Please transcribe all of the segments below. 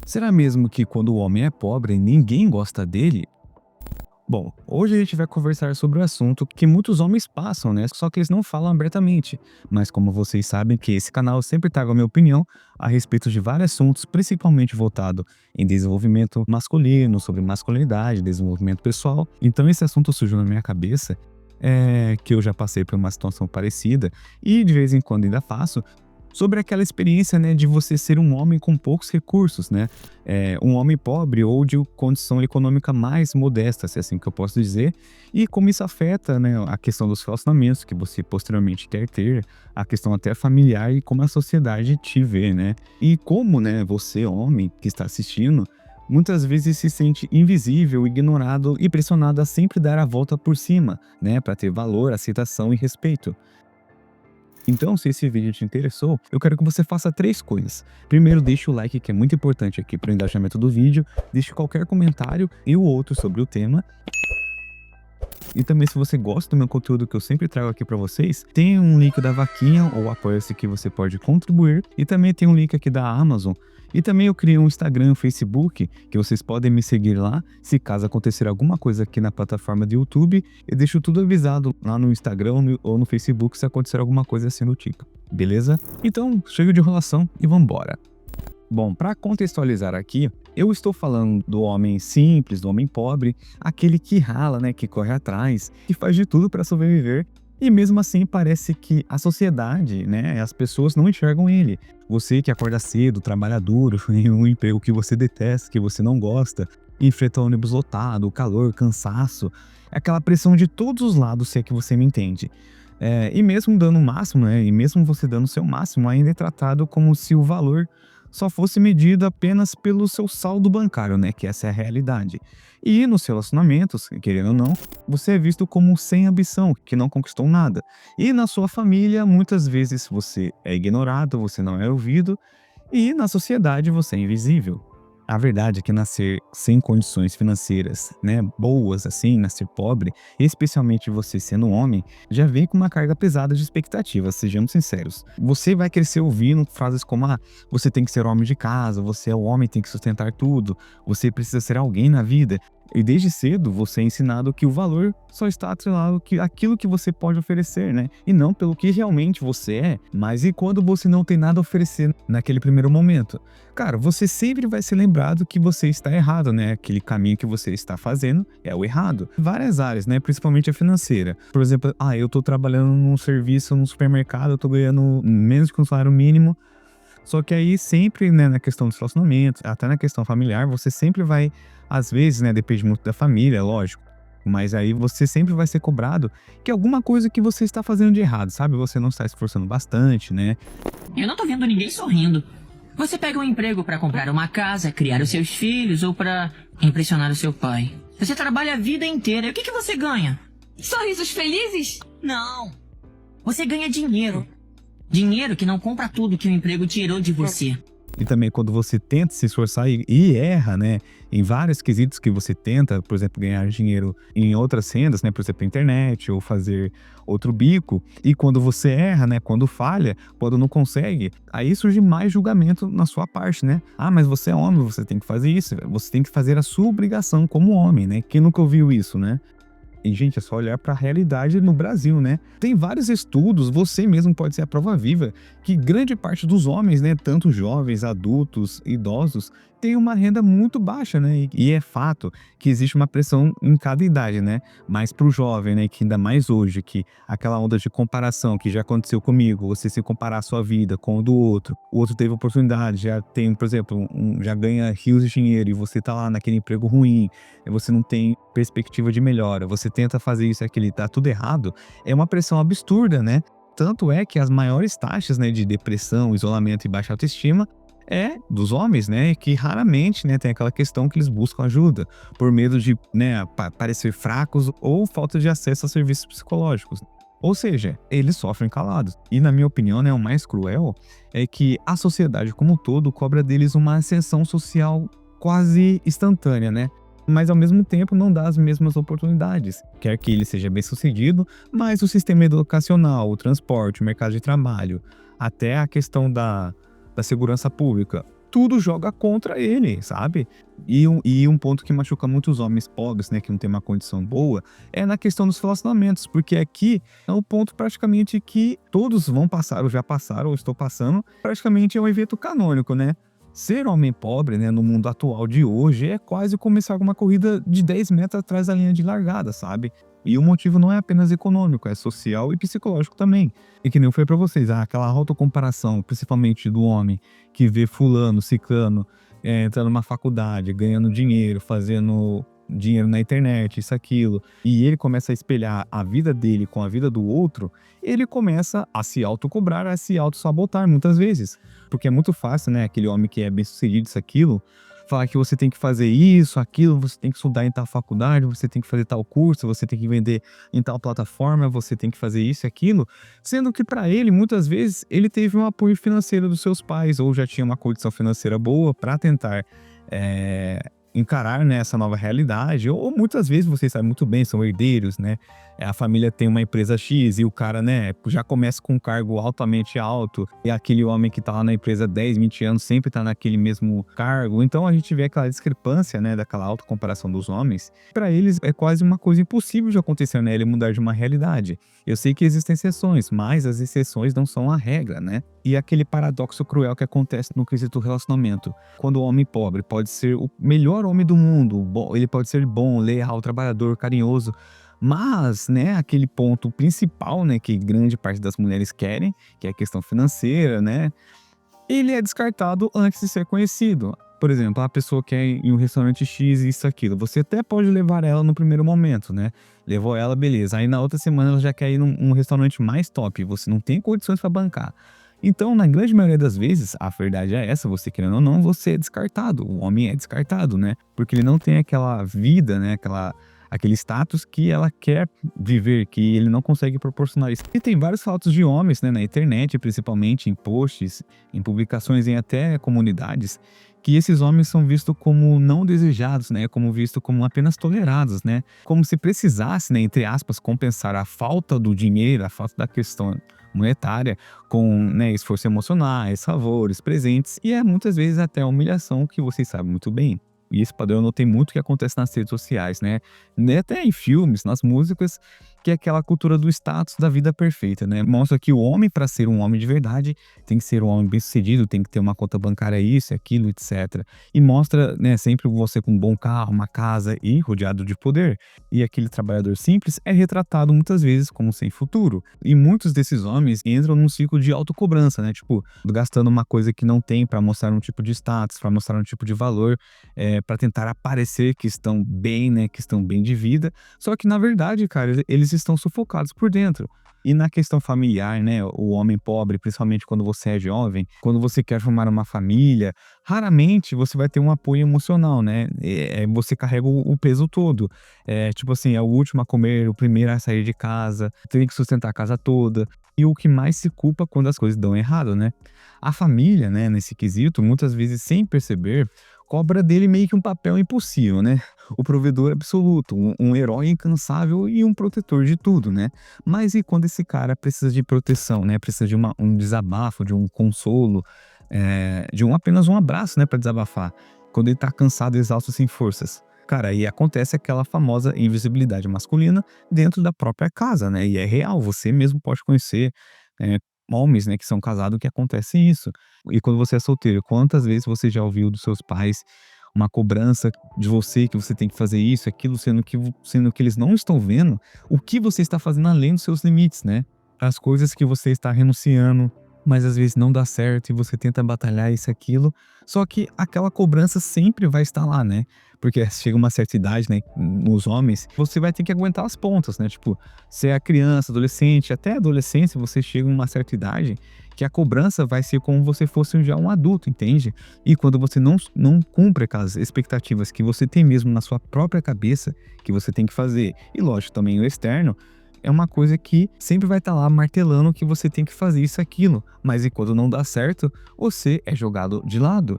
Será mesmo que quando o homem é pobre, ninguém gosta dele? Bom, hoje a gente vai conversar sobre o assunto que muitos homens passam, né? Só que eles não falam abertamente. Mas como vocês sabem que esse canal sempre traga a minha opinião a respeito de vários assuntos, principalmente voltado em desenvolvimento masculino, sobre masculinidade, desenvolvimento pessoal. Então esse assunto surgiu na minha cabeça, que eu já passei por uma situação parecida e de vez em quando ainda faço, sobre aquela experiência, né, de você ser um homem com poucos recursos, né? Um homem pobre ou de condição econômica mais modesta, se é assim que eu posso dizer, e como isso afeta, né, a questão dos relacionamentos que você posteriormente quer ter, a questão até familiar e como a sociedade te vê, né? E como, né, você, homem, que está assistindo, muitas vezes se sente invisível, ignorado e pressionado a sempre dar a volta por cima, né, para ter valor, aceitação e respeito. Então, se esse vídeo te interessou, eu quero que você faça três coisas. Primeiro, deixe o like, que é muito importante aqui para o engajamento do vídeo. Deixe qualquer comentário e o outro sobre o tema. E também, se você gosta do meu conteúdo que eu sempre trago aqui para vocês, tem um link da vaquinha ou apoia-se que você pode contribuir. E também tem um link aqui da Amazon. E também eu criei um Instagram e um Facebook, que vocês podem me seguir lá. Se caso acontecer alguma coisa aqui na plataforma do YouTube, eu deixo tudo avisado lá no Instagram ou no Facebook se acontecer alguma coisa assim do tipo. Beleza? Então, chega de enrolação e vambora. Bom, para contextualizar aqui, eu estou falando do homem simples, do homem pobre, aquele que rala, né, que corre atrás, que faz de tudo para sobreviver. E mesmo assim parece que a sociedade, né, as pessoas não enxergam ele. Você que acorda cedo, trabalha duro, em um emprego que você detesta, que você não gosta, enfrenta ônibus lotado, o calor, cansaço, é aquela pressão de todos os lados, se é que você me entende. E mesmo dando o máximo, né, e mesmo você dando o seu máximo, ainda é tratado como se o valor só fosse medido apenas pelo seu saldo bancário, né, que essa é a realidade. E nos relacionamentos, querendo ou não, você é visto como sem ambição, que não conquistou nada. E na sua família, muitas vezes você é ignorado, você não é ouvido, e na sociedade você é invisível. A verdade é que nascer sem condições financeiras, né, boas assim, nascer pobre, especialmente você sendo um homem, já vem com uma carga pesada de expectativas, sejamos sinceros. Você vai crescer ouvindo frases como: você tem que ser homem de casa, você é o homem, tem que sustentar tudo, você precisa ser alguém na vida. E desde cedo você é ensinado que o valor só está atrelado àquilo que você pode oferecer, né? E não pelo que realmente você é. Mas e quando você não tem nada a oferecer naquele primeiro momento? Cara, você sempre vai ser lembrado que você está errado, né? Aquele caminho que você está fazendo é o errado. Várias áreas, né? Principalmente a financeira. Por exemplo, eu tô trabalhando num serviço, num supermercado, eu tô ganhando menos que um salário mínimo. Só que aí sempre, né, na questão dos relacionamentos, até na questão familiar, você sempre vai, às vezes, né, depende muito da família, lógico, mas aí você sempre vai ser cobrado que alguma coisa que você está fazendo de errado, sabe? Você não está se esforçando bastante, né? Eu não tô vendo ninguém sorrindo. Você pega um emprego pra comprar uma casa, criar os seus filhos ou pra impressionar o seu pai. Você trabalha a vida inteira. E o que você ganha? Sorrisos felizes? Não. Você ganha dinheiro. Dinheiro que não compra tudo que o emprego tirou de você. E também quando você tenta se esforçar e erra, né, em vários quesitos que você tenta, por exemplo, ganhar dinheiro em outras rendas, né, por exemplo, internet ou fazer outro bico, e quando você erra, né, quando falha, quando não consegue, aí surge mais julgamento na sua parte, né? Mas você é homem, você tem que fazer isso, você tem que fazer a sua obrigação como homem, né? Quem nunca ouviu isso, né? E, gente, é só olhar para a realidade no Brasil, né? Tem vários estudos, você mesmo pode ser a prova viva, que grande parte dos homens, né, tanto jovens, adultos, idosos, tem uma renda muito baixa, né? E é fato que existe uma pressão em cada idade, né? Mas para o jovem, né, que ainda mais hoje, que aquela onda de comparação que já aconteceu comigo, você se comparar a sua vida com o do outro, o outro teve oportunidade, já tem, por exemplo, já ganha rios de dinheiro e você tá lá naquele emprego ruim, você não tem perspectiva de melhora, você tenta fazer isso e aquilo, tá tudo errado, é uma pressão absurda, né? Tanto é que as maiores taxas, né, de depressão, isolamento e baixa autoestima é dos homens, né, que raramente, né, tem aquela questão que eles buscam ajuda, por medo de, né, parecer fracos ou falta de acesso a serviços psicológicos. Ou seja, eles sofrem calados. E na minha opinião, né, o mais cruel é que a sociedade como um todo cobra deles uma ascensão social quase instantânea, né? Mas ao mesmo tempo não dá as mesmas oportunidades. Quer que ele seja bem-sucedido, mas o sistema educacional, o transporte, o mercado de trabalho, até a questão da segurança pública, tudo joga contra ele, sabe? E um ponto que machuca muitos homens pobres, né, que não tem uma condição boa, é na questão dos relacionamentos, porque aqui é um ponto praticamente que todos vão passar, ou já passaram, ou estou passando, praticamente é um evento canônico, né? Ser homem pobre, né, no mundo atual de hoje é quase começar uma corrida de 10 metros atrás da linha de largada, sabe? E o motivo não é apenas econômico, é social e psicológico também. E que nem eu falei pra vocês, aquela autocomparação, principalmente do homem, que vê fulano, ciclano, entrando numa faculdade, ganhando dinheiro, fazendo dinheiro na internet, isso, aquilo, e ele começa a espelhar a vida dele com a vida do outro, ele começa a se autocobrar, a se auto-sabotar muitas vezes. Porque é muito fácil, né, aquele homem que é bem-sucedido, isso, aquilo, falar que você tem que fazer isso, aquilo, você tem que estudar em tal faculdade, você tem que fazer tal curso, você tem que vender em tal plataforma, você tem que fazer isso e aquilo, sendo que para ele, muitas vezes, ele teve um apoio financeiro dos seus pais, ou já tinha uma condição financeira boa para tentar encarar, né, essa nova realidade, ou muitas vezes, vocês sabem muito bem, são herdeiros, né, a família tem uma empresa X e o cara, né, já começa com um cargo altamente alto, e aquele homem que tá lá na empresa 10, 20 anos sempre tá naquele mesmo cargo, então a gente vê aquela discrepância, né, daquela autocomparação dos homens, para eles é quase uma coisa impossível de acontecer, né, ele mudar de uma realidade. Eu sei que existem exceções, mas as exceções não são a regra, né, e aquele paradoxo cruel que acontece no quesito relacionamento, quando o homem pobre pode ser o melhor homem do mundo, ele pode ser bom, leal, trabalhador, carinhoso, mas, né, aquele ponto principal, né, que grande parte das mulheres querem, que é a questão financeira, né, ele é descartado antes de ser conhecido. Por exemplo, a pessoa quer ir em um restaurante X, isso, aquilo. Você até pode levar ela no primeiro momento, né? Levou ela, beleza. Aí na outra semana ela já quer ir num restaurante mais top. Você não tem condições para bancar. Então, na grande maioria das vezes, a verdade é essa, você querendo ou não, você é descartado. O homem é descartado, né? Porque ele não tem aquela vida, né? Aquele status que ela quer viver, que ele não consegue proporcionar isso. E tem vários relatos de homens, né, na internet, principalmente em posts, em publicações, em até comunidades, que esses homens são vistos como não desejados, né, como vistos como apenas tolerados, né, como se precisasse, né, entre aspas, compensar a falta do dinheiro, a falta da questão monetária com, né, esforços emocionais, favores, presentes e muitas vezes até humilhação, que vocês sabem muito bem. E esse padrão eu notei muito que acontece nas redes sociais, né? Até em filmes, nas músicas, que é aquela cultura do status da vida perfeita, né? Mostra que o homem, para ser um homem de verdade, tem que ser um homem bem-sucedido, tem que ter uma conta bancária, isso, aquilo, etc. E mostra, né, sempre você com um bom carro, uma casa e rodeado de poder. E aquele trabalhador simples é retratado muitas vezes como sem futuro. E muitos desses homens entram num ciclo de autocobrança, né? Tipo, gastando uma coisa que não tem para mostrar um tipo de status, para mostrar um tipo de valor, para tentar aparecer que estão bem, né, que estão bem de vida, só que na verdade, cara, eles estão sufocados por dentro. E na questão familiar, né, o homem pobre, principalmente quando você é jovem, quando você quer formar uma família, raramente você vai ter um apoio emocional, né? Você carrega o peso todo. Tipo assim, é o último a comer, o primeiro a sair de casa, tem que sustentar a casa toda. E o que mais se culpa quando as coisas dão errado, né? A família, né, nesse quesito, muitas vezes sem perceber, cobra dele meio que um papel impossível, né? O provedor absoluto, um herói incansável e um protetor de tudo, né? Mas e quando esse cara precisa de proteção, né? Precisa de um desabafo, de um consolo, apenas um abraço, né, para desabafar. Quando ele tá cansado, exausto, sem forças. Cara, aí acontece aquela famosa invisibilidade masculina dentro da própria casa, né? E é real, você mesmo pode conhecer homens, né, que são casados, que acontece isso. E quando você é solteiro, quantas vezes você já ouviu dos seus pais uma cobrança de você, que você tem que fazer isso, aquilo, sendo que eles não estão vendo o que você está fazendo além dos seus limites, né? As coisas que você está renunciando, mas às vezes não dá certo e você tenta batalhar isso, aquilo. Só que aquela cobrança sempre vai estar lá, né? Porque chega uma certa idade, né, nos homens, você vai ter que aguentar as pontas, né? Tipo, se é criança, adolescente, até adolescência, você chega em uma certa idade que a cobrança vai ser como você fosse já um adulto, entende? E quando você não cumpre aquelas expectativas que você tem mesmo na sua própria cabeça, que você tem que fazer, e lógico, também o externo, é uma coisa que sempre vai estar lá martelando que você tem que fazer isso, aquilo. Mas e quando não dá certo, você é jogado de lado.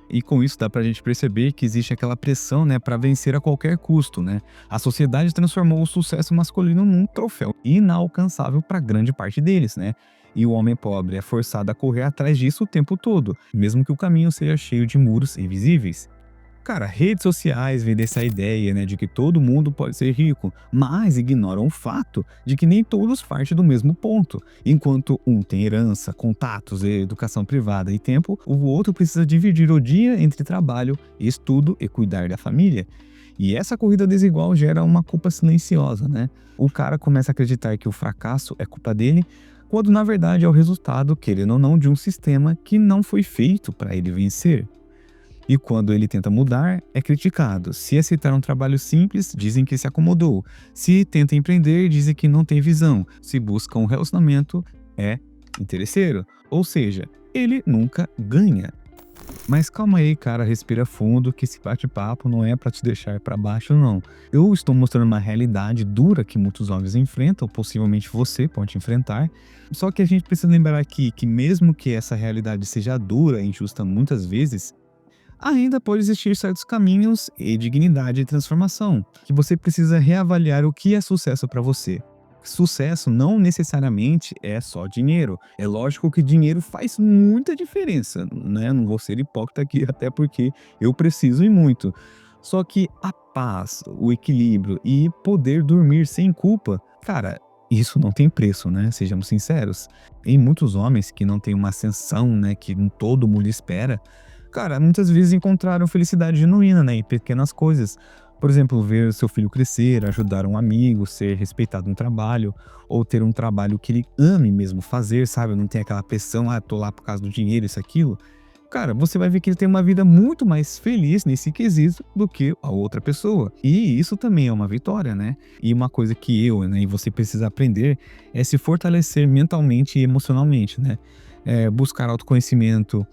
E com isso dá pra gente perceber que existe aquela pressão, né, para vencer a qualquer custo, né? A sociedade transformou o sucesso masculino num troféu inalcançável para grande parte deles, né? E o homem pobre é forçado a correr atrás disso o tempo todo, mesmo que o caminho seja cheio de muros invisíveis. Cara, redes sociais vendem essa ideia, né, de que todo mundo pode ser rico, mas ignoram o fato de que nem todos partem do mesmo ponto. Enquanto um tem herança, contatos, educação privada e tempo, o outro precisa dividir o dia entre trabalho, estudo e cuidar da família. E essa corrida desigual gera uma culpa silenciosa, né? O cara começa a acreditar que o fracasso é culpa dele, quando na verdade é o resultado, querendo ou não, de um sistema que não foi feito para ele vencer. E quando ele tenta mudar, é criticado. Se aceitar um trabalho simples, dizem que se acomodou. Se tenta empreender, dizem que não tem visão. Se busca um relacionamento, é interesseiro. Ou seja, ele nunca ganha. Mas calma aí, cara, respira fundo, que esse bate-papo não é pra te deixar pra baixo, não. Eu estou mostrando uma realidade dura que muitos homens enfrentam, possivelmente você pode enfrentar. Só que a gente precisa lembrar aqui que mesmo que essa realidade seja dura e injusta muitas vezes, ainda pode existir certos caminhos e dignidade e transformação, que você precisa reavaliar o que é sucesso para você. Sucesso não necessariamente é só dinheiro. É lógico que dinheiro faz muita diferença, né? Não vou ser hipócrita aqui, até porque eu preciso e muito. Só que a paz, o equilíbrio e poder dormir sem culpa, cara, isso não tem preço, né? Sejamos sinceros. Em muitos homens que não têm uma ascensão, né, que todo mundo espera, cara, muitas vezes encontraram felicidade genuína, né, em pequenas coisas. Por exemplo, ver seu filho crescer, ajudar um amigo, ser respeitado no trabalho, ou ter um trabalho que ele ame mesmo fazer, sabe? Não tem aquela pressão, tô lá por causa do dinheiro, isso, aquilo. Cara, você vai ver que ele tem uma vida muito mais feliz nesse quesito do que a outra pessoa. E isso também é uma vitória, né? E uma coisa que eu, né, e você precisa aprender é se fortalecer mentalmente e emocionalmente, né? Buscar autoconhecimento,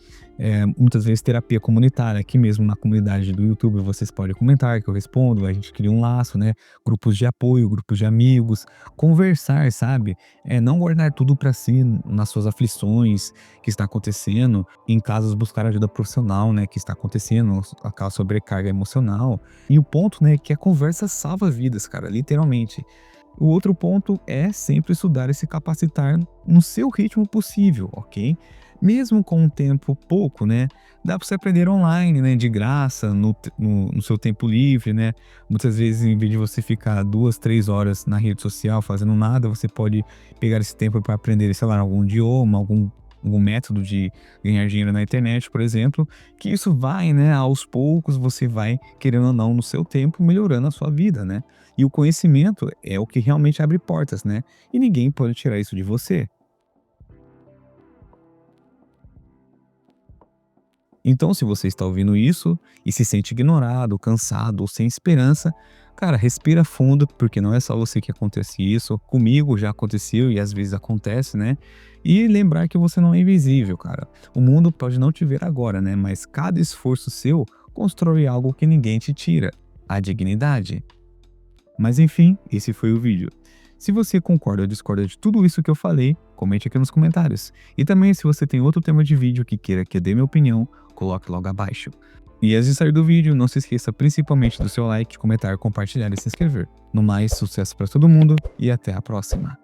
muitas vezes terapia comunitária. Aqui mesmo na comunidade do YouTube vocês podem comentar que eu respondo, a gente cria um laço, né? Grupos de apoio, grupos de amigos, conversar, sabe? Não guardar tudo pra si nas suas aflições que está acontecendo, em casos buscar ajuda profissional, né? Que está acontecendo, aquela sobrecarga emocional. E o ponto, né, é que a conversa salva vidas, cara, literalmente. O outro ponto é sempre estudar e se capacitar no seu ritmo possível, ok? Mesmo com um tempo pouco, né? Dá para você aprender online, né? De graça, no seu tempo livre, né? Muitas vezes, em vez de você ficar 2, 3 horas na rede social fazendo nada, você pode pegar esse tempo para aprender, sei lá, algum idioma, algum método de ganhar dinheiro na internet, por exemplo, que isso vai, né, aos poucos você vai, querendo ou não, no seu tempo, melhorando a sua vida, né? E o conhecimento é o que realmente abre portas, né? E ninguém pode tirar isso de você. Então, se você está ouvindo isso e se sente ignorado, cansado ou sem esperança, cara, respira fundo, porque não é só você que acontece isso. Comigo já aconteceu e às vezes acontece, né? E lembrar que você não é invisível, cara. O mundo pode não te ver agora, né? Mas cada esforço seu constrói algo que ninguém te tira: a dignidade. Mas enfim, esse foi o vídeo. Se você concorda ou discorda de tudo isso que eu falei, comente aqui nos comentários. E também, se você tem outro tema de vídeo que queira que eu dê minha opinião, coloque logo abaixo. E antes de sair do vídeo, não se esqueça principalmente do seu like, comentar, compartilhar e se inscrever. No mais, sucesso para todo mundo e até a próxima.